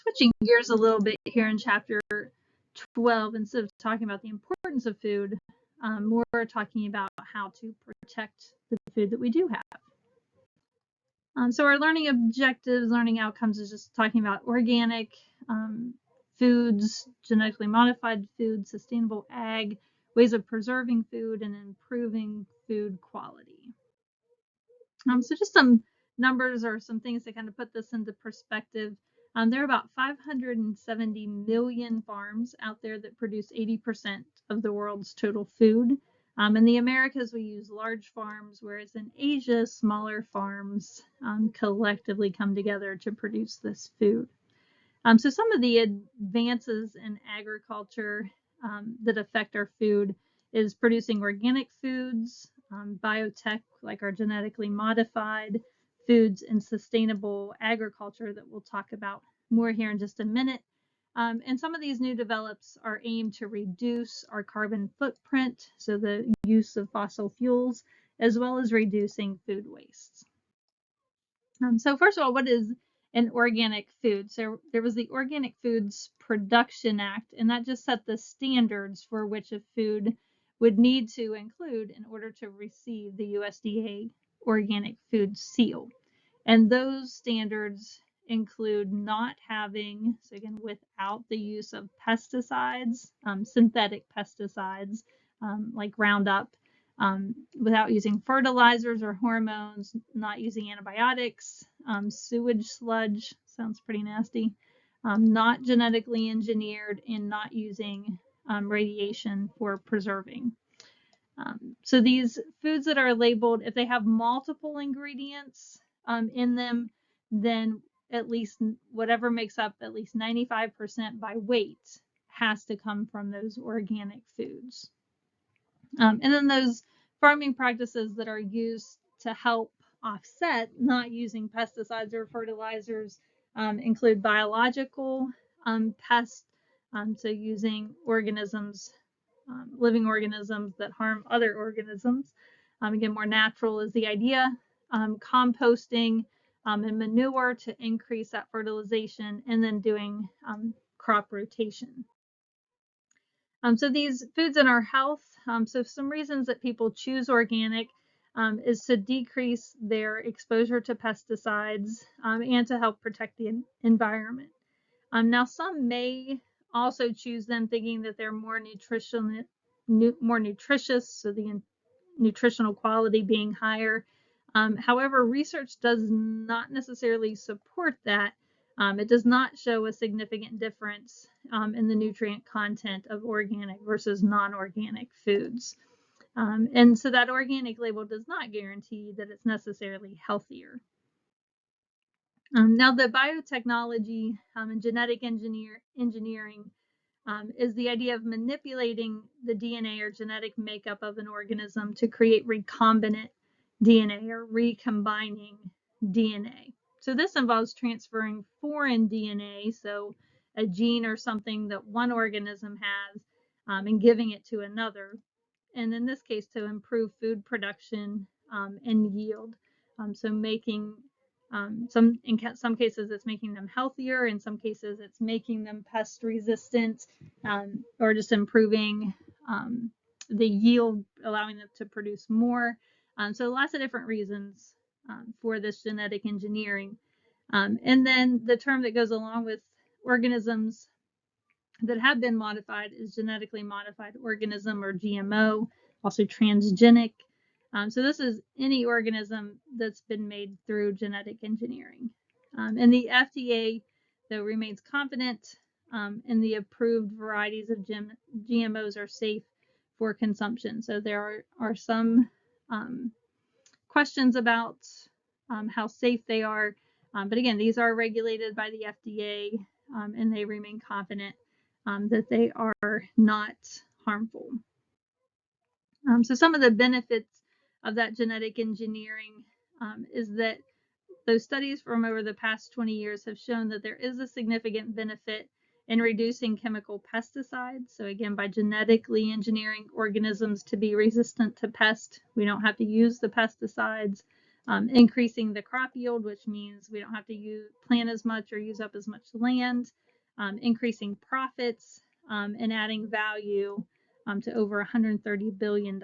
switching gears a little bit here in chapter 12, instead of talking about the importance of food, more talking about how to protect the food that we do have. So our learning objectives, learning outcomes is just talking about organic foods, genetically modified foods, sustainable ag, ways of preserving food, and improving food quality. So just some numbers or some things to kind of put this into perspective. There are about 570 million farms out there that produce 80% of the world's total food. In the Americas, we use large farms, whereas in Asia, smaller farms collectively come together to produce this food. So some of the advances in agriculture that affect our food is producing organic foods, biotech, like our genetically modified foods, and sustainable agriculture that we'll talk about more here in just a minute. And some of these new develops are aimed to reduce our carbon footprint, so the use of fossil fuels, as well as reducing food waste. So first of all, what is an organic food? So there was the Organic Foods Production Act, and that just set the standards for which a food would need to include in order to receive the USDA Organic Food Seal. And those standards include not having, so again, without the use of pesticides, synthetic pesticides like Roundup, without using fertilizers or hormones, not using antibiotics, sewage sludge, sounds pretty nasty, not genetically engineered, and not using radiation for preserving. So these foods that are labeled, if they have multiple ingredients in them, then at least whatever makes up at least 95% by weight has to come from those organic foods. And then those farming practices that are used to help offset not using pesticides or fertilizers include biological pests, so using organisms, living organisms that harm other organisms. Again, more natural is the idea. Composting and manure to increase that fertilization, and then doing crop rotation. So these foods in our health, so some reasons that people choose organic is to decrease their exposure to pesticides and to help protect the environment. Now, some may also choose them thinking that they're more nutritious, so the nutritional quality being higher. However, research does not necessarily support that. It does not show a significant difference in the nutrient content of organic versus non-organic foods. And so that organic label does not guarantee that it's necessarily healthier. Now, the biotechnology and genetic engineering is the idea of manipulating the DNA or genetic makeup of an organism to create recombinant DNA or recombining DNA. So this involves transferring foreign DNA, so a gene or something that one organism has, and giving it to another. And in this case, to improve food production and yield. So making in some cases, it's making them healthier. In some cases, it's making them pest resistant, or just improving the yield, allowing them to produce more. So lots of different reasons for this genetic engineering. And then the term that goes along with organisms that have been modified is genetically modified organism, or GMO, also transgenic. So this is any organism that's been made through genetic engineering. And the FDA, though, remains confident in the approved varieties of GMOs are safe for consumption. So there are some questions about how safe they are. But again, these are regulated by the FDA, and they remain confident that they are not harmful. So some of the benefits of that genetic engineering is that those studies from over the past 20 years have shown that there is a significant benefit in reducing chemical pesticides. So again, by genetically engineering organisms to be resistant to pests, we don't have to use the pesticides. increasing the crop yield, which means we don't have to plant as much or use up as much land, increasing profits, and adding value to over $130 billion.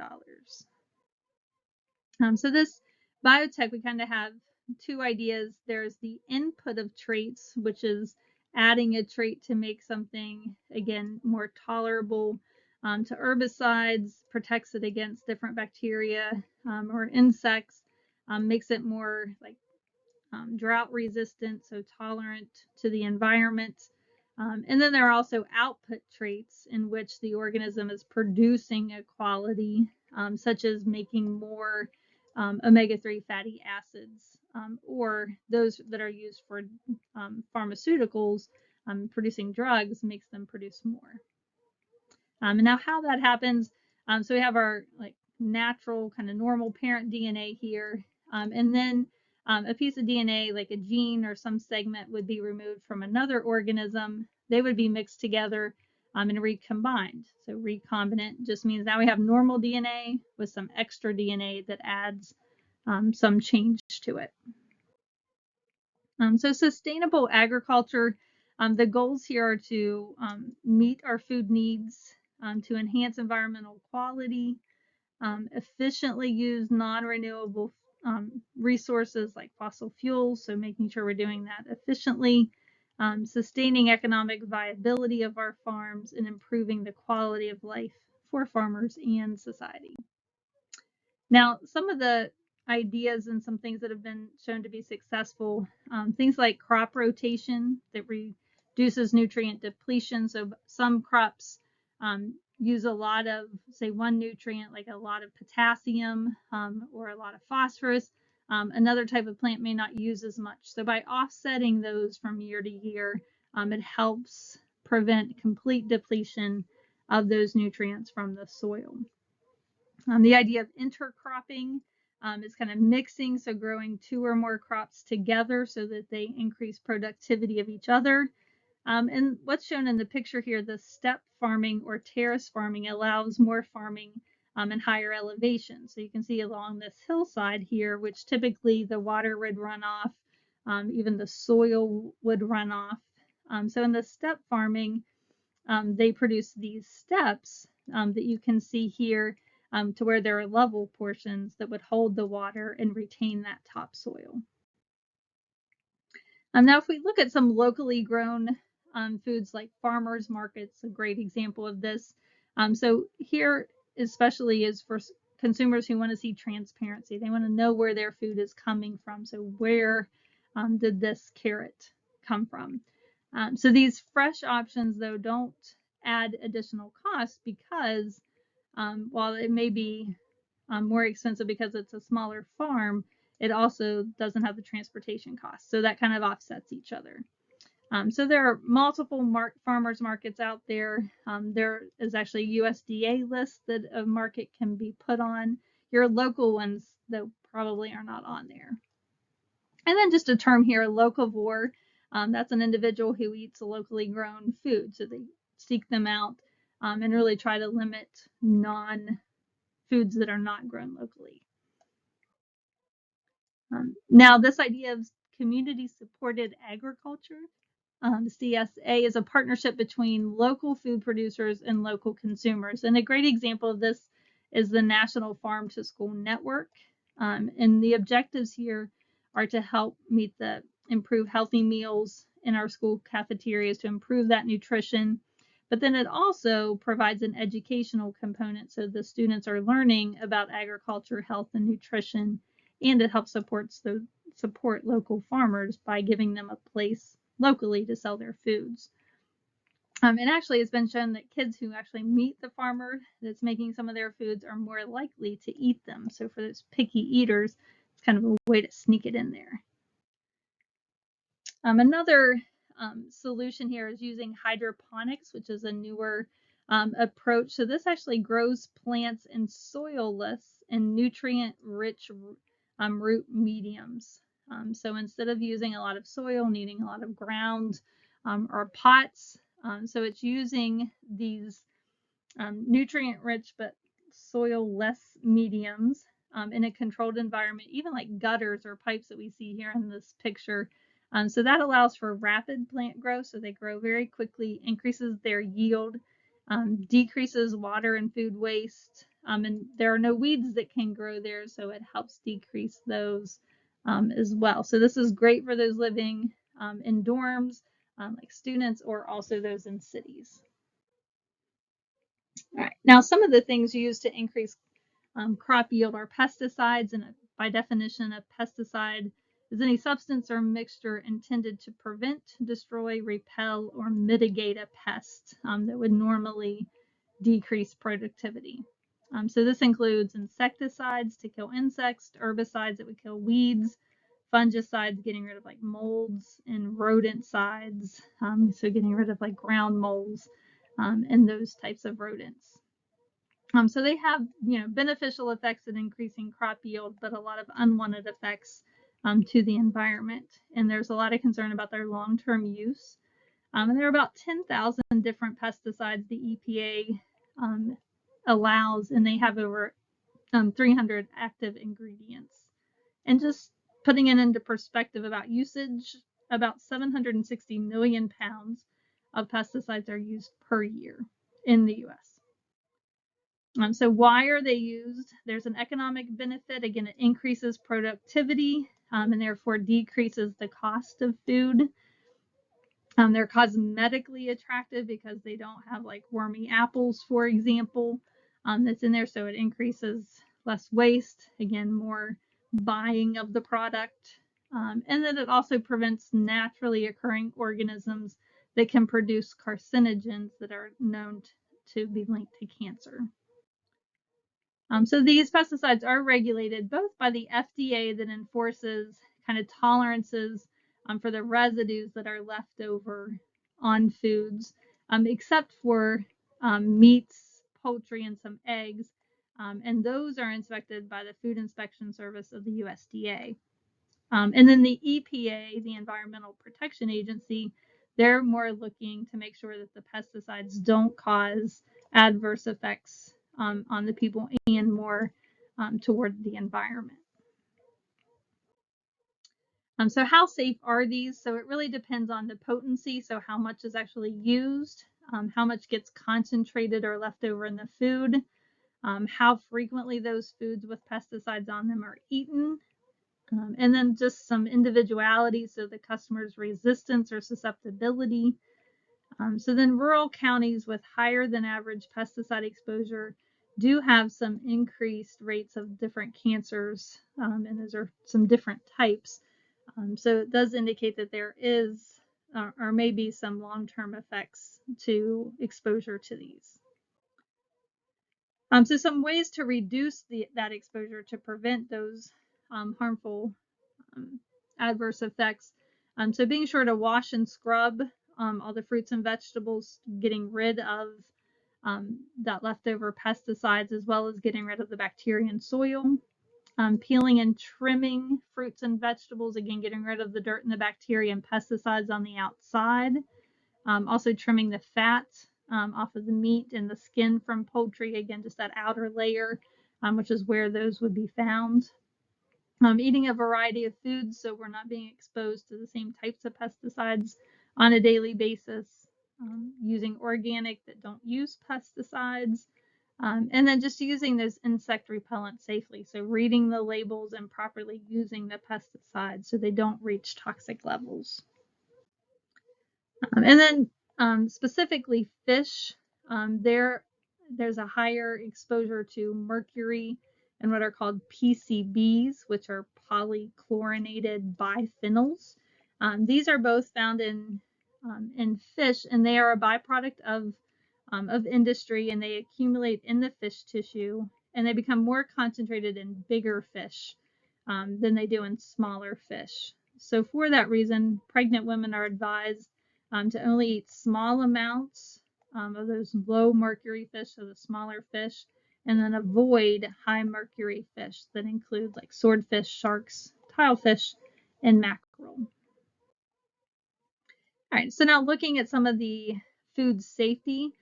So this biotech, we kind of have two ideas. There's the input of traits, which is adding a trait to make something, again, more tolerable to herbicides, protects it against different bacteria or insects, makes it more like drought resistant, so tolerant to the environment. And then there are also output traits in which the organism is producing a quality, such as making more omega-3 fatty acids, or those that are used for pharmaceuticals, producing drugs makes them produce more. And now how that happens, so we have our like natural kind of normal parent DNA here, and then a piece of DNA like a gene or some segment would be removed from another organism. They would be mixed together and recombined. So recombinant just means now we have normal DNA with some extra DNA that adds some change to it. So sustainable agriculture, the goals here are to meet our food needs, to enhance environmental quality, efficiently use non-renewable resources like fossil fuels, so making sure we're doing that efficiently, sustaining economic viability of our farms, and improving the quality of life for farmers and society. Now, some of the ideas and some things that have been shown to be successful, things like crop rotation that reduces nutrient depletion. So some crops use a lot of, say, one nutrient, like a lot of potassium or a lot of phosphorus. Another type of plant may not use as much. So by offsetting those from year to year, it helps prevent complete depletion of those nutrients from the soil. The idea of intercropping is kind of mixing, so growing two or more crops together so that they increase productivity of each other. And what's shown in the picture here, the step farming or terrace farming allows more farming in higher elevation. So you can see along this hillside here, which typically the water would run off, even the soil would run off. So in the step farming, they produce these steps that you can see here to where there are level portions that would hold the water and retain that topsoil. Now, if we look at some locally grown foods like farmers markets, a great example of this. So here especially is for consumers who want to see transparency. They want to know where their food is coming from. So where did this carrot come from? So these fresh options, though, don't add additional costs because while it may be more expensive because it's a smaller farm, it also doesn't have the transportation costs. So that kind of offsets each other. So there are multiple farmers markets out there. There is actually a USDA list that a market can be put on. Your local ones, though, probably are not on there. And then just a term here, locavore. That's an individual who eats locally grown food. So they seek them out and really try to limit foods that are not grown locally. Now, this idea of community-supported agriculture, CSA, is a partnership between local food producers and local consumers. And a great example of this is the National Farm to School Network. And the objectives here are to help improve healthy meals in our school cafeterias to improve that nutrition. But then it also provides an educational component so the students are learning about agriculture, health, and nutrition, and it helps support local farmers by giving them a place locally to sell their foods. And actually it's been shown that kids who actually meet the farmer that's making some of their foods are more likely to eat them. So for those picky eaters, it's kind of a way to sneak it in there. Another solution here is using hydroponics, which is a newer approach. So this actually grows plants in soil-less and nutrient-rich root mediums. So instead of using a lot of soil, needing a lot of ground or pots, so it's using these nutrient-rich but soil-less mediums in a controlled environment, even like gutters or pipes that we see here in this picture. So that allows for rapid plant growth, so they grow very quickly, increases their yield, decreases water and food waste, and there are no weeds that can grow there, so it helps decrease those as well. So this is great for those living in dorms, like students, or also those in cities. All right. Now, some of the things used to increase crop yield are pesticides, and by definition, a pesticide is any substance or mixture intended to prevent, destroy, repel, or mitigate a pest that would normally decrease productivity. So this includes insecticides to kill insects, herbicides that would kill weeds, fungicides getting rid of like molds, and rodenticides, so getting rid of like ground moles and those types of rodents. So they have, beneficial effects in increasing crop yield, but a lot of unwanted effects to the environment. And there's a lot of concern about their long-term use. And there are about 10,000 different pesticides the EPA allows, and they have over 300 active ingredients. And just putting it into perspective about usage, about 760 million pounds of pesticides are used per year in the US. So why are they used? There's an economic benefit. Again, it increases productivity and therefore decreases the cost of food. They're cosmetically attractive because they don't have like wormy apples, for example, that's in there. So it increases less waste, again, more buying of the product. And then it also prevents naturally occurring organisms that can produce carcinogens that are known to be linked to cancer. So these pesticides are regulated both by the FDA that enforces kind of tolerances for the residues that are left over on foods, except for meats, poultry, and some eggs. And those are inspected by the Food Inspection Service of the USDA. And then the EPA, the Environmental Protection Agency, they're more looking to make sure that the pesticides don't cause adverse effects on the people and more toward the environment. So how safe are these? So it really depends on the potency, so how much is actually used, how much gets concentrated or left over in the food, how frequently those foods with pesticides on them are eaten, and then just some individuality, so the customer's resistance or susceptibility. So then rural counties with higher than average pesticide exposure do have some increased rates of different cancers, and those are some different types. So it does indicate that there is or maybe some long-term effects to exposure to these. So some ways to reduce that exposure to prevent those harmful adverse effects. So being sure to wash and scrub all the fruits and vegetables, getting rid of that leftover pesticides, as well as getting rid of the bacteria in soil. Peeling and trimming fruits and vegetables, again, getting rid of the dirt and the bacteria and pesticides on the outside. Also trimming the fat off of the meat and the skin from poultry, again, just that outer layer, which is where those would be found. Eating a variety of foods, so we're not being exposed to the same types of pesticides on a daily basis. Using organic that don't use pesticides. And then just using those insect repellents safely. So reading the labels and properly using the pesticides so they don't reach toxic levels. And then specifically fish, there's a higher exposure to mercury and what are called PCBs, which are polychlorinated biphenyls. These are both found in fish, and they are a byproduct of industry, and they accumulate in the fish tissue, and they become more concentrated in bigger fish than they do in smaller fish. So for that reason, pregnant women are advised to only eat small amounts of those low mercury fish, so the smaller fish, and then avoid high mercury fish that include like swordfish, sharks, tilefish, and mackerel. All right, so now looking at some of the food safety.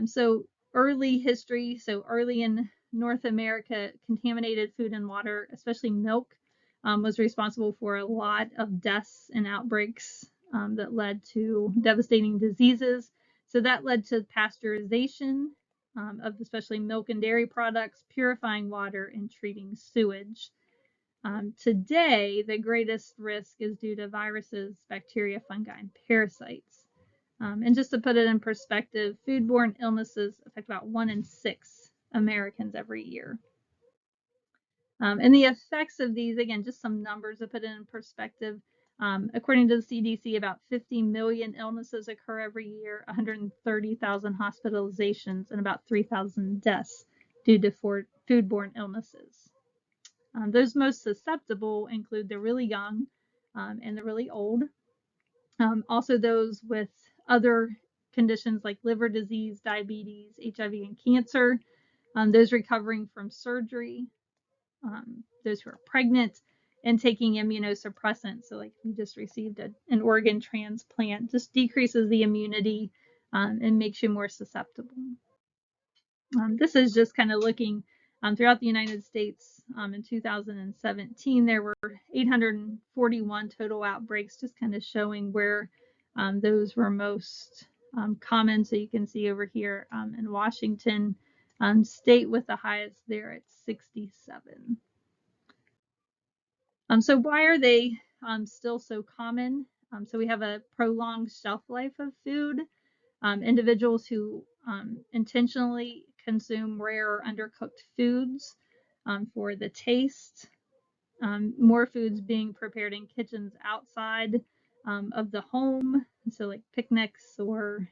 So early history, so early in North America, contaminated food and water, especially milk, was responsible for a lot of deaths and outbreaks that led to devastating diseases. So that led to pasteurization of especially milk and dairy products, purifying water, and treating sewage. Today, the greatest risk is due to viruses, bacteria, fungi, and parasites. And just to put it in perspective, foodborne illnesses affect about 1 in 6 Americans every year. And the effects of these, again, just some numbers to put it in perspective. According to the CDC, about 50 million illnesses occur every year, 130,000 hospitalizations, and about 3,000 deaths due to foodborne illnesses. Those most susceptible include the really young and the really old. Also those with other conditions like liver disease, diabetes, HIV, and cancer, those recovering from surgery, those who are pregnant, and taking immunosuppressants. So like if you just received an organ transplant, just decreases the immunity and makes you more susceptible. This is just kind of looking throughout the United States. In 2017, there were 841 total outbreaks, just kind of showing where those were most common. So you can see over here in Washington state with the highest there at 67. So why are they still so common? So we have a prolonged shelf life of food. Individuals who intentionally consume rare or undercooked foods for the taste, more foods being prepared in kitchens outside of the home, so like picnics or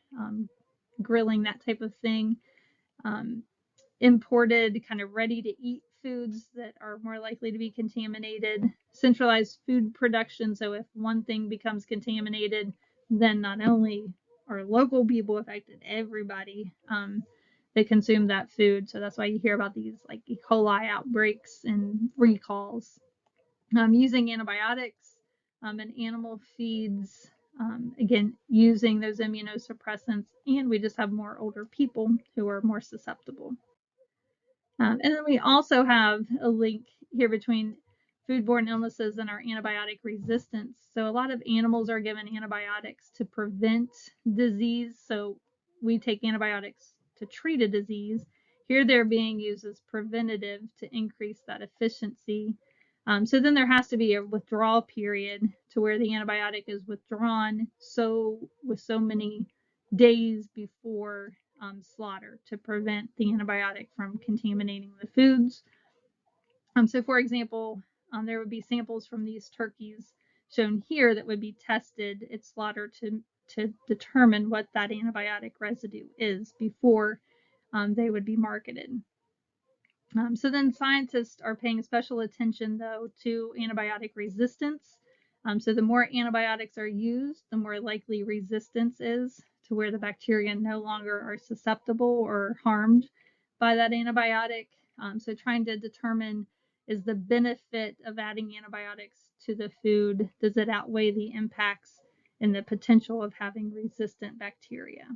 grilling, that type of thing. Imported kind of ready to eat foods that are more likely to be contaminated, centralized food production. So if one thing becomes contaminated, then not only are local people affected, everybody that consume that food. So that's why you hear about these like E. coli outbreaks and recalls. Using antibiotics and animal feeds, again, using those immunosuppressants, and we just have more older people who are more susceptible. And then we also have a link here between foodborne illnesses and our antibiotic resistance. So a lot of animals are given antibiotics to prevent disease. So we take antibiotics to treat a disease. Here they're being used as preventative to increase that efficiency. So then there has to be a withdrawal period to where the antibiotic is withdrawn with so many days before slaughter to prevent the antibiotic from contaminating the foods. So for example, there would be samples from these turkeys shown here that would be tested at slaughter to determine what that antibiotic residue is before they would be marketed. So then scientists are paying special attention, though, to antibiotic resistance. So the more antibiotics are used, the more likely resistance is to where the bacteria no longer are susceptible or harmed by that antibiotic. So trying to determine, is the benefit of adding antibiotics to the food, does it outweigh the impacts and the potential of having resistant bacteria?